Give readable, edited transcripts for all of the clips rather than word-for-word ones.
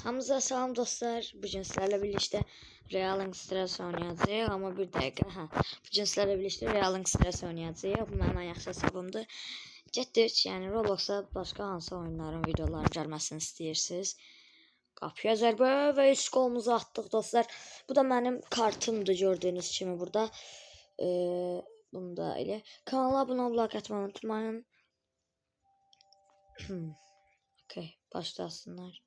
Hamza salam dostlar. Bugün sizlerle birlikte Real Stres oynayacağıq. Ama bir dakika. Bugün sizlerle birlikte Real Stres oynayacağıq. Bu mənim yaxşı hesabımdır. Getdik. Yani Roblox'a başka hansı oyunların videoların gəlməsini istəyirsiniz. Qapıya zərbə və üç qolumuzu atdıq dostlar. Bu da mənim kartımdır gördüğünüz kimi burada. Bunu da elə. Kanala abunə olmayı, like atmayı unutmayın. Okay, başlasınlar.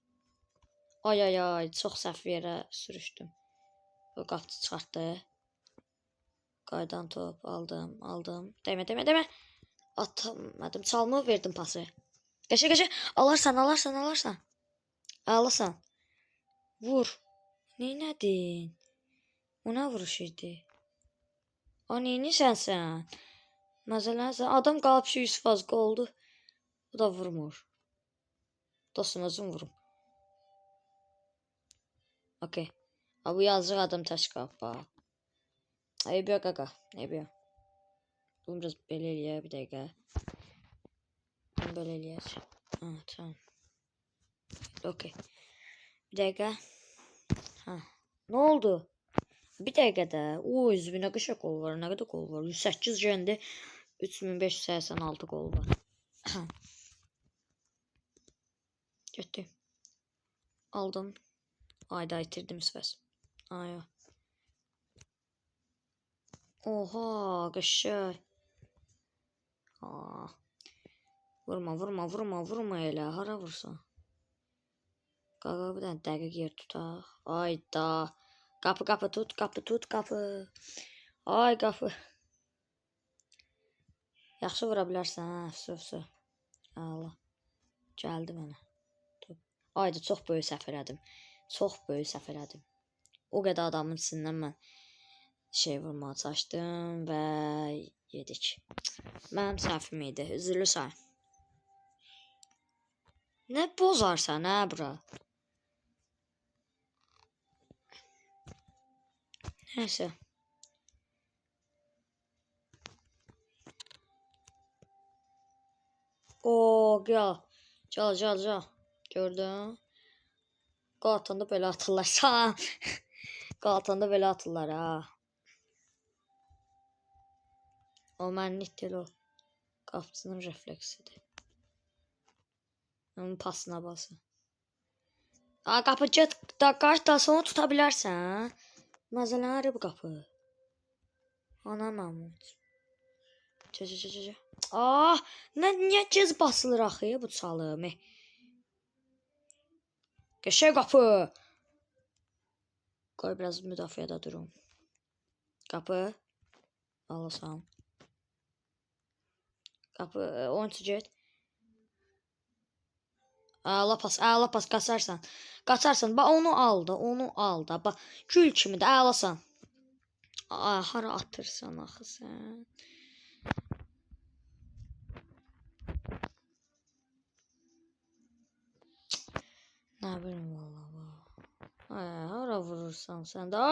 Ay ay ay, çox səhv yerə sürüşdüm. Bu qapı çıxartdı. Qaydan top aldım. Demə. Atamadım. Çalma verdim pası. Qəşə. Alarsan. Ağlasan. Vur. Neynədin? O nə vuruş idi? O neynirsən sən? Məsələn sən adam qalıb 100% oldu. Bu da vurmur. Dostunuzun vurum. Okey. Bu yazıcı adam taş kapı. Eybiyor kaka. Eybiyor. Bunu biraz belə eləyək bir dəqiqə. Bunu belə eləyək. Tamam. Okey. Bir dəqiqə. Ne oldu? Bir dəqiqə də. O üzvünə qışa qol var. Nə qədər qol var? 108 gəndi. 3586 qol var. Getdim. Aldım. Ayda itirdim səs. Aya. Oha, qəşəng. Vurma elə. Hara vursan? Qaqa bir dənə dəqiq yer tutaq. Ayda. Qapı tut. Ay qapı. Yaxşı vura bilərsən, hə, əfsus. Allah. Gəldi mənə. Ayda çox böyük səhv elədim. O qədər adamın içindən mən vurmağa çalışdım və yedik. Mənim səhvim idi. Üzrlü say. Nə bozarsan hə bura? Nəysə. Gel. Gördün? Qaltanda belə atırlar. Qaltanda belə atırlar ha. O mənlik deyil o. Qapçının refleksidir. Onun pasına basın. Qapıcı qaç da sonra tuta bilərsən. Məzələnə bu qapı. Ana Mahmud. Cə. Niyə gez basılır axı bu çalım? Qəşəng qapı. Qoy biraz müdafiədə durum. Qapı. Alasan. Qapı. Oyuncu get. Ağla pas qaçarsan. Bax onu al da. Bax gül kimi də ağlasan. Hara atırsan axı sən? Nə bilim vallahi. Hara vurursan sən də.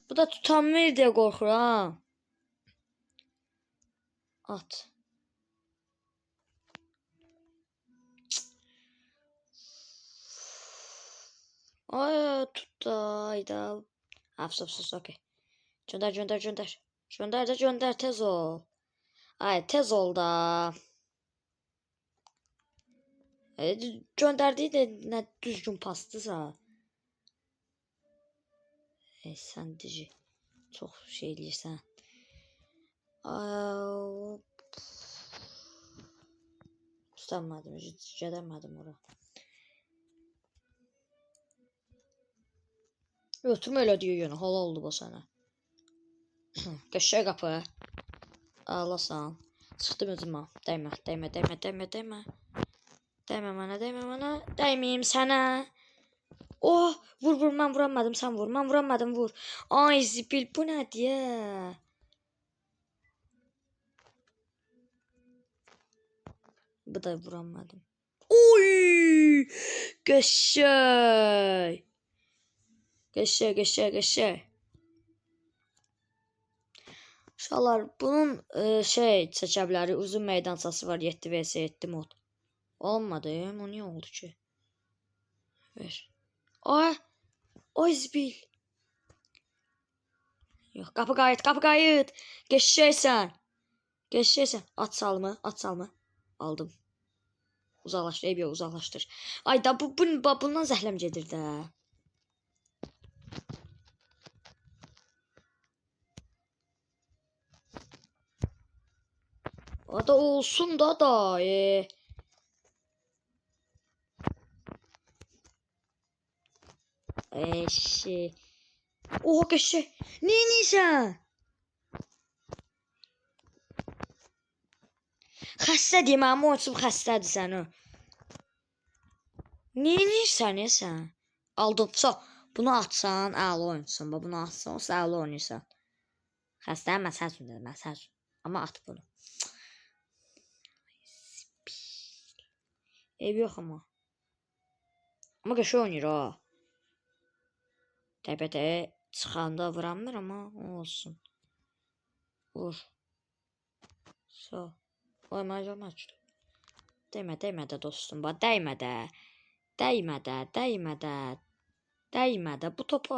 Bu da tutanmır deyə qorxuram. At. Tut da. Ayda. Afsus okey. Göndər tez ol. Ay tez ol da. Göndərdiyi də nə düzgün pasdırsa. Sən dici. Çox şey eləyirsən. Tutanmadım. Gedəmədim ora. Ötüm elə diyor yəni. Hala oldu bu sənə. Qəşəng qapı. Ağlasan. Çıxdım özümə. Dəymə. Dəymə mənə. Dəyməyim sənə. Vur. Mən vuramadım. Sən vur. Mən vuramadım. Vur. Ay zibil. Bu nə diye? Bu da vuramadım. Oy! Qəşəng. Qəşəng. Uşaqlar bunun çəkə bilərik. Uzun meydançası var. 7 vs 7 mod. Olmadı. O niyə oldu ki? Ver. Ay. Ay zbil. Yok, kapı kayıt, kapı kayıt. Geçeceksen. Geçeceksen. At salma, at salma. Aldım. Uzaklaştır, ev yok, uzaklaştır. Ay da bundan zəhləm gedir də. Ada olsun da. Eşi. Oha geçecek. Ne neysən? Xəstədir, mənim oyuncum xəstədir səni. Neynirsən sən? Aldım. Bunu atsan, əla oyuncusun. Bunu atsan, olsa əla oynayırsan. Xəstə məsəl dedim, məsəl. Amma at bunu. Ev yox amma. Amma qəşəng oynayır ha. Təpətə çıxanda vuramır amma olsun. Vur. Oy məncə açdı. Dəymə də dostum, bax dəymə də. Dəymə də. Bu topa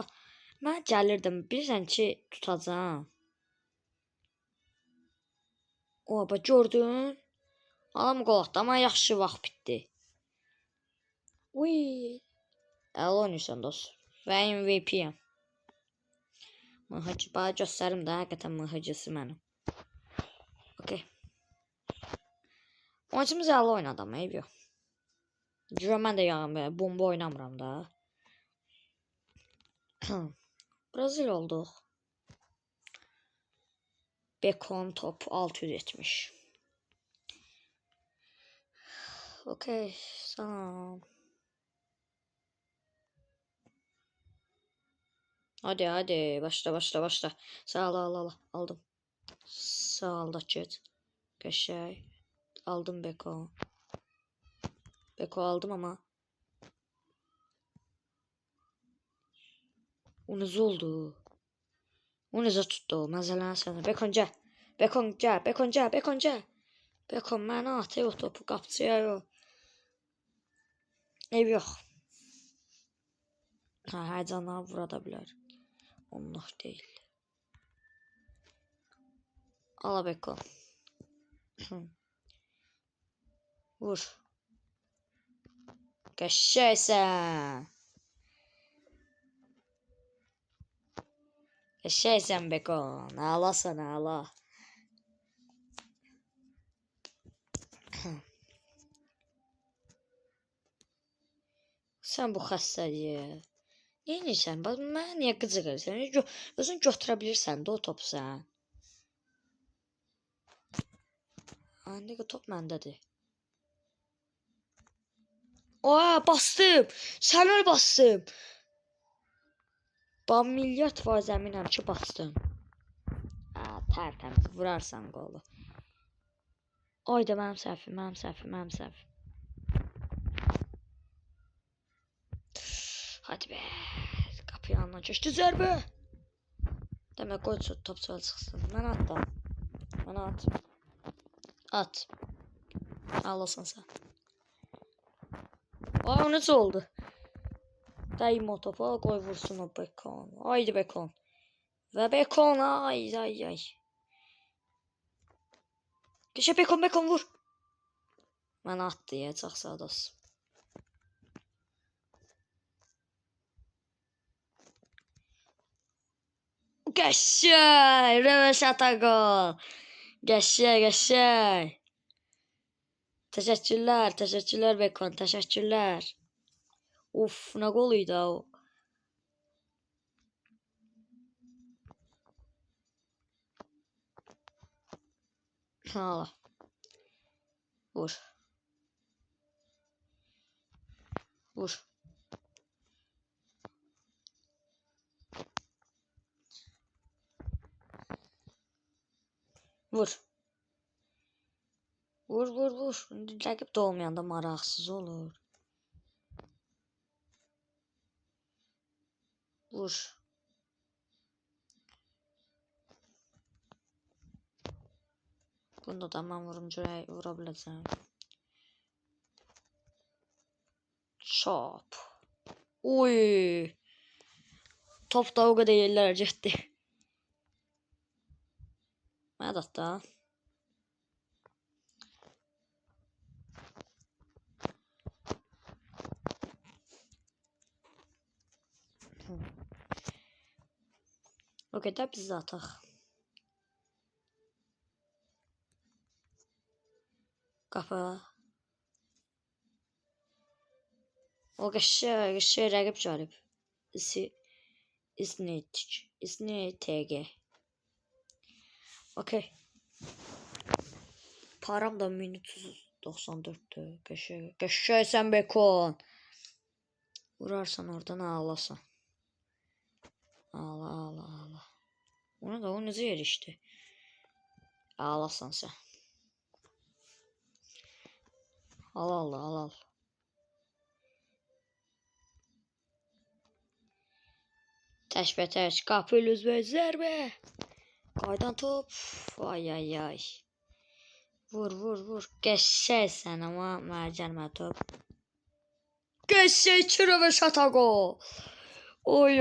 mən gəlirdim. Bilirsən ki, tutacağam. O, bax gördün? Alam qol atdı, amma yaxşı vaxt bitdi. Uy. Əla oynayırsan dost. Və MVP-yəm. Mıhıcı, bana göstərim də, həqiqətən mıhıcısı mənim. Okey. Oyuncumuz əla oynadı amma, eyb yox. Görə mən də yağım belə, bomba oynamıram da. Brazil olduq. Beckham top 670. Okey, salam. Hadi başla. Sağ ol, aldım. Sağ ol da get. Qəşəng. Aldım Beko. Beko aldım ama. O necə oldu? O necə tutdu? Məzələn sənə. Bekon gəl. Bekon mənə at o topu qapçıya yox. Ev yox. Həyəcanlar vura da bilər. Onlar deyil. Ala Beko. Vur. Qəşəngsən. Qəşəngsən Beko. Ağlasan ağla. Sən bu xəstəliyə. Neyinirsən? Bax, mən niyə qıcıqırsan? Özün götürə bilirsən də o topu sən. İndi top məndədir. Oha, bastım. Sən öl bastım. Ben milyard faiz əminəm ki, bastım. Tərtəmiz vurarsan qolu. Ayda mənim səhvim. Hadi be. Qapı yanından keçdi zərbə. Demək qoy top çöl çıxsın. Mən at. At. Ağlasın sən. O necə oldu? Dəyim o topa, qoy vursun o Bekon. Haydi Bekon. Və Bekon, ay. Keçə Bekon vur. Mən atdı ya, çox sağ olasın. Qəşəng, röveşata gol. Qəşəng. Təşəkkürlər Bekon, təşəkkürlər. Uf, nə gol idi o. Hala. Vur. Vur. Rəqib də olmayanda maraqsız olur. Vur. Bunda da mən vura biləcəm. Şop. Oy. Top da o kadar yerlere gitti. Mədat da. O kadar biz de ataq. Qapı. O qəşəng rəqib gəlib. İsneytg. Okey. Param da 1394'tü. Qəşəng sən Bekon. Vurarsan oradan ağlasan. Ağla. Ona da o necə yerişdi. Ağlasan sən. Al. Təşbətəş, qapı üzvə zərbə. Qaydan top. Ay. Vur. Qəşəng sən amma mənə gəlmə top. Qəşəng kirova şata gol. Oy.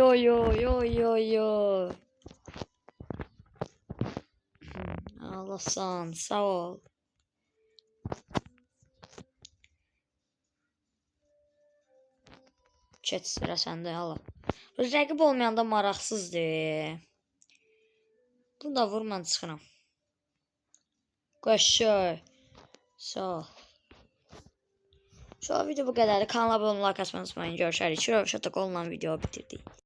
Ağlasan, sağ ol. Keç sıra səndə ala. Rəqib olmayanda maraqsızdır. Bunu da vur, mən çıxıram. Qəşəng. Sağ ol. Şu an video bu kadar. Kanala abone olmayı, like atmayı unutmayın. Görüşürüz. Şurada konulan video bitirdik.